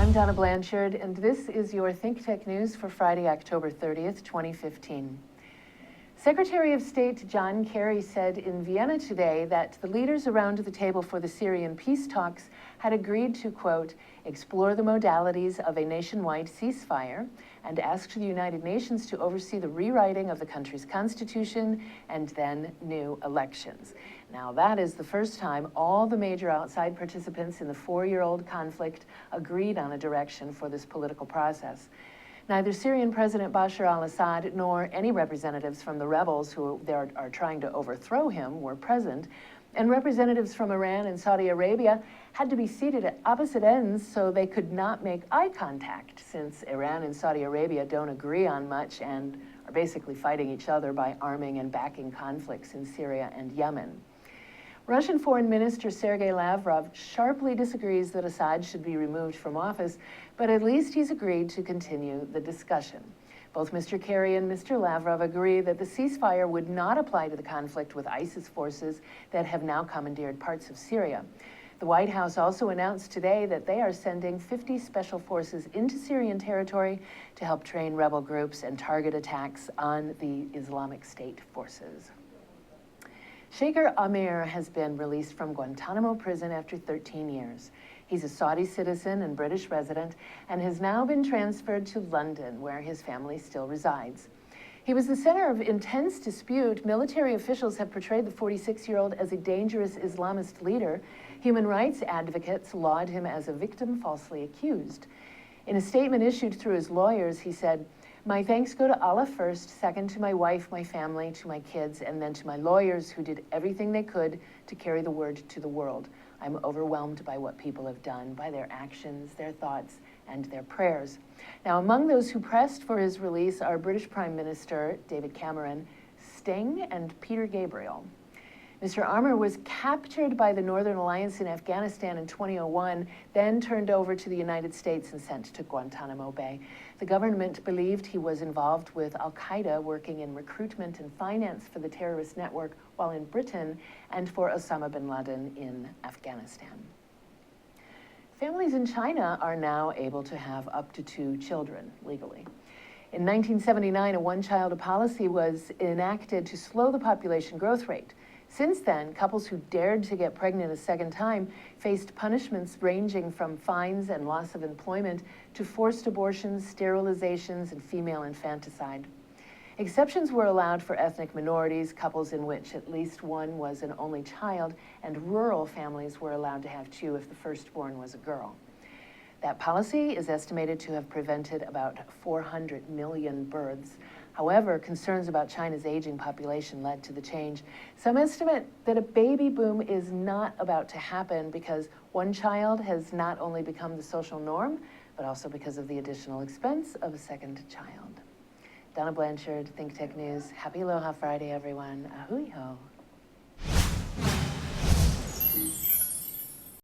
I'm Donna Blanchard, and this is your ThinkTech news for Friday, October 30th, 2015. Secretary of State John Kerry said in Vienna today that the leaders around the table for the Syrian peace talks had agreed to, quote, explore the modalities of a nationwide ceasefire and asked the United Nations to oversee the rewriting of the country's constitution and then new elections. Now, that is the first time all the major outside participants in the four-year-old conflict agreed on a direction for this political process. Neither Syrian President Bashar al-Assad nor any representatives from the rebels who are trying to overthrow him were present, and representatives from Iran and Saudi Arabia had to be seated at opposite ends so they could not make eye contact, since Iran and Saudi Arabia don't agree on much and are basically fighting each other by arming and backing conflicts in Syria and Yemen. Russian Foreign Minister Sergei Lavrov sharply disagrees that Assad should be removed from office, but at least he's agreed to continue the discussion. Both Mr. Kerry and Mr. Lavrov agree that the ceasefire would not apply to the conflict with ISIS forces that have now commandeered parts of Syria. The White House also announced today that they are sending 50 special forces into Syrian territory to help train rebel groups and target attacks on the Islamic State forces. Shaker Amir has been released from Guantanamo prison after 13 years. He's a Saudi citizen and British resident and has now been transferred to London, where his family still resides. He was the center of intense dispute. Military officials have portrayed the 46-year-old as a dangerous Islamist leader. Human rights advocates laud him as a victim falsely accused. In a statement issued through his lawyers, he said, "My thanks go to Allah first, second to my wife, my family, to my kids, and then to my lawyers who did everything they could to carry the word to the world. I'm overwhelmed by what people have done, by their actions, their thoughts, and their prayers." Now, among those who pressed for his release are British Prime Minister David Cameron, Sting, and Peter Gabriel. Mr. Armour was captured by the Northern Alliance in Afghanistan in 2001, then turned over to the United States and sent to Guantanamo Bay. The government believed he was involved with al-Qaeda, working in recruitment and finance for the terrorist network while in Britain, and for Osama bin Laden in Afghanistan. Families in China are now able to have up to 2 children legally. In 1979, a one-child policy was enacted to slow the population growth rate. Since then, couples who dared to get pregnant a second time faced punishments ranging from fines and loss of employment to forced abortions, sterilizations, and female infanticide. Exceptions were allowed for ethnic minorities, couples in which at least one was an only child, and rural families were allowed to have 2 if the firstborn was a girl. That policy is estimated to have prevented about 400 million births. However, concerns about China's aging population led to the change. Some estimate that a baby boom is not about to happen because one child has not only become the social norm, but also because of the additional expense of a second child. Donna Blanchard, ThinkTech News. Happy Aloha Friday, everyone. Ahui ho.